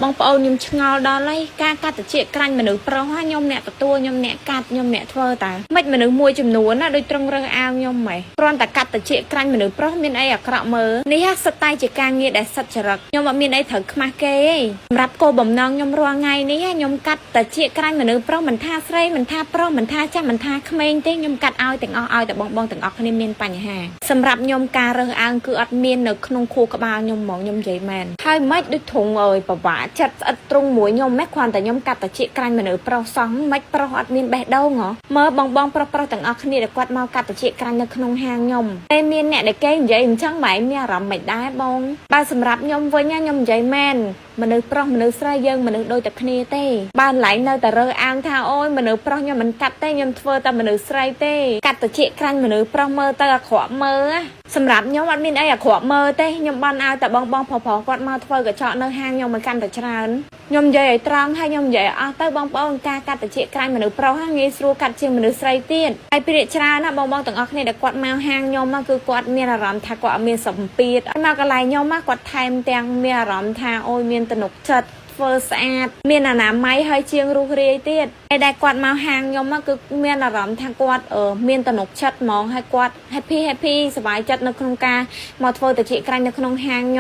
បងប្អូនខ្ញុំឆ្ងល់ដល់ហើយការកាត់តិចក្រាញ់មនុស្សប្រុសខ្ញុំអ្នកទទួលខ្ញុំអ្នកកាត់ខ្ញុំអ្នកធ្វើតាមិនមនុស្សមួយចំនួនណាដូចត្រង់រើសអាវខ្ញុំហ៎គ្រាន់តែកាត់តិចក្រាញ់មនុស្សប្រុសមានអីអាក្រក់មើលនេះសិតតែជាការងារដែលសិតចរិតខ្ញុំអត់មានអីត្រូវខ្មាស់គេទេសម្រាប់គោលបំណងខ្ញុំរាល់ថ្ងៃនេះខ្ញុំកាត់តិចក្រាញ់មនុស្សប្រុសមិនថាស្រីមិនថាប្រុសមិនថាចាស់មិនថាក្មេងទេខ្ញុំកាត់ឲ្យទាំងអស់ឲ្យតែបងទាំងអស់គ្នាមានបញ្ហាសម្រាប់ខ្ញុំការរើសអើងគឺអត់មាននៅក្នុងខួរក្បាលខ្ញុំហ្មងខ្ញុំនិយាយមែនហើយមិនដូចធុងអើយប្រវាចិត្តស្អិតត្រង់មួយខ្ញុំម៉េះគ្រាន់តែខ្ញុំកាត់តិចក្រាញ់មនុស្សប្រុសសោះមិនប្រុសអត់មានបេះដូងហ៎មើលបងប្រុសទាំងអស់គ្នាដែលគាត់មកកាត់តិចក្រាញ់នៅក្នុងហាងខ្ញុំតែមានអ្នកដែលគេនិយាយអញ្ចឹងបែរមានអារម្មណ៍មិនដែរបងបើសម្រាប់ខ្ញុំវិញខ្ញុំនិយាយមែនមនុស្សប្រុសមនុស្សស្រីយើងមនុស្សដូចតែគ្នាទេបើឡែងនៅតែរើសអើងថាអូយមនុស្សប្រុសខ្ញុំមិនកាត់ទេខ្ញុំធ្វើតែមនុស្សស្រីទេកាត់តិចក្រាញ់មនុស្សប្រុសមើលទៅអាក្រក់មើលសម្រាប់ខ្ញុំអត់មានអីអាក្រក់មើលទេខ្ញុំបានឲ្យតែបងប្រុសគាត់មកធ្វើកញ្ចក់នៅហាងខ្ញុំមិនកាន់តែច្រើនខ្ញុំនិយាយឲ្យត្រង់ហើយខ្ញុំនិយាយអស់ទៅបងប្អូនការកាត់តិចក្រាញ់មនុស្សប្រុសងាយស្រួលកាត់ជាងមនុស្សស្រីទៀតហើយពីច្រើនណាបងទាំងអស់គ្នាដែលគាត់មកហាងខ្ញុំគឺគាត់មានអារម្មណ៍ថាគាត់អត់មានសម្ពាធមកកន្លែងខ្ញុំគាត់ថែមទាំងមានអារម្មណ៍ថាអូយមានទំនុកចិត្តធ្វើស្អាតមានអនាម័យហើយជាងរុះរាយទៀតហើយដែលគាត់មកហាងខ្ញុំគឺមានអារម្មណ៍ថាគាត់មានទំនុកចិត្តហ្មងហើយគាត់ happy សប្បាយចិត្តនៅក្នុងការមកធ្វើតិចក្រាញ់នៅក្នុងហាងខ្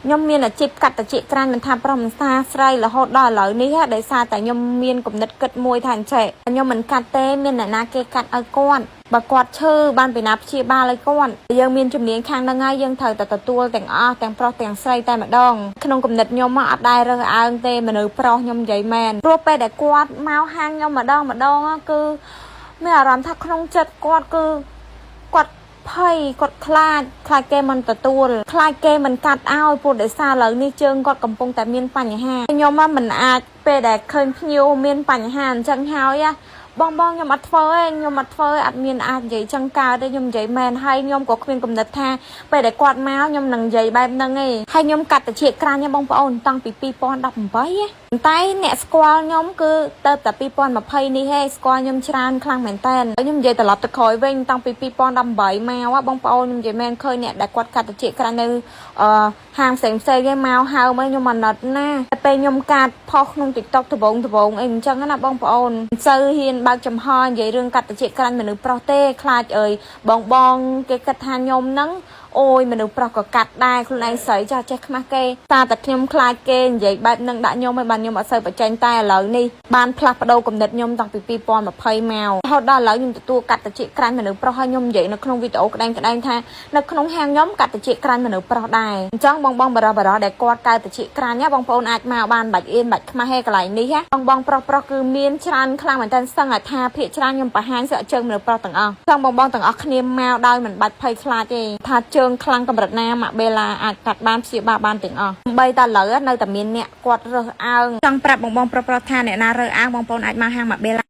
ញុំមានអាជីពកាត់តិចក្រាញ់មិនថាប្រុសមិនថាស្រីរហូតដល់ឥឡូវនេះដោយសារតែខ្ញុំមានគំនិតគិតមួយថាអញ្ចេះខ្ញុំមិនកាត់ទេមានអ្នកណាគេកាត់ឲ្យគាត់បើគាត់ឈឺបានពីណាព្យាបាលឲ្យគាត់យើងមានជំនាញខាងហ្នឹងហើយយើងត្រូវតែទទួលទាំងអស់ទាំងប្រុសទាំងស្រីតែម្ដងក្នុងគំនិតខ្ញុំអត់ដែររើសអើងទេមនុស្សប្រុសខ្ញុំនិយាយមែនព្រោះពេលដែលគាត់មកហាងខ្ញុំម្ដងគឺមានអារម្មណ៍ថាក្នុងចិត្តគាត់គឺគាត់ភ័យគាត់ខ្លាចគេមិនទទួលខ្លាចគេមិនកាត់ឲ្យព្រោះដោយសារឥឡូវនេះជើងគាត់កំពុងតែមានបញ្ហាខ្ញុំមិនអាចពេលដែលឃើញភ្ញៀវមានបញ្ហាអញ្ចឹងហើយបងខ្ញុំអត់ធ្វើទេខ្ញុំអត់ធ្វើអត់មានអាចនិយាយចឹងកើតទេខ្ញុំនិយាយមែនហើយខ្ញុំក៏គ្មានគំនិតថាពេលដែលគាត់មកខ្ញុំនឹងនិយាយបែបហ្នឹងទេហើយខ្ញុំកាត់តិចក្រាញ់បងប្អូនតាំងពី2018តែអ្នកស្គាល់ខ្ញុំគឺទៅតែ2020នេះទេស្គាល់ខ្ញុំច្រើនខ្លាំងមែនតើខ្ញុំនិយាយត្រឡប់ទៅក្រោយវិញតាំងពី2018មកបងប្អូនខ្ញុំនិយាយមែនឃើញអ្នកដែលគាត់កាត់តិចក្រាញ់នៅហាងផ្សេងគេមកហៅមកខ្ញុំអាណិតណាតែពេលខ្ញុំកាត់ផុសក្នុង TikTok ដបងអីអញ្ចឹងណាបងប្អូនមិនសូវហ៊ានបើកចំហនិយាយរឿងកាត់តិចក្រាញ់មនុស្សប្រុសទេខ្លាចអើយបងគេគិតថាខ្ញុំហ្នឹងអូយមនុស្សប្រុសក៏កាត់ដែរខ្លួនឯងស្រីចាស់ចេះខ្មាស់គេតែខ្ញុំខ្លាចគេនិយាយបែបហ្នឹងដាក់ខ្ញុំឲ្យបានខ្ញុំអត់សូវបញ្ចេញតែឥឡូវនេះបានផ្លាស់ប្ដូរគំនិតខ្ញុំតាំងពី2020មករហូតដល់ឥឡូវខ្ញុំទទួលកាត់តិចក្រាញ់មនុស្សប្រុសហើយខ្ញុំនិយាយនៅក្នុងវីដេអូក្តែងថានៅក្នុងហាងខ្ញុំកាត់តិចក្រាញ់មនុស្សប្រុសដែរអញ្ចឹងបងបរោះដែលគាត់កាត់តិចក្រាញ់បងប្អូនអាចមកបានបាច់អៀនបាច់ខ្មាស់ហេកន្លែងនេះបងប្រុសគឺមានច្រើនខ្លាំងមែនតើសឹងថាភាគច្រើនខ្ញុំបង្ហាញស្អកជើងមនុស្សប្រុសទាំងអស់ចង់បងទាំងអស់គ្នាមកដោយមិនបាច់ភ័យខ្លាចទេថាជើងខ្លាំងកម្រិតណាម៉ាក់បេឡាអាចកាត់បានព្យាបាលបានទាំងអស់បីតែឥឡូវនៅតែមានអ្នកគាត់រើសអើងចង់ប្រាប់បងប្រុសថាអ្នកណារើសអើងបងប្អូនអាចមកហាងម៉ាក់បេឡា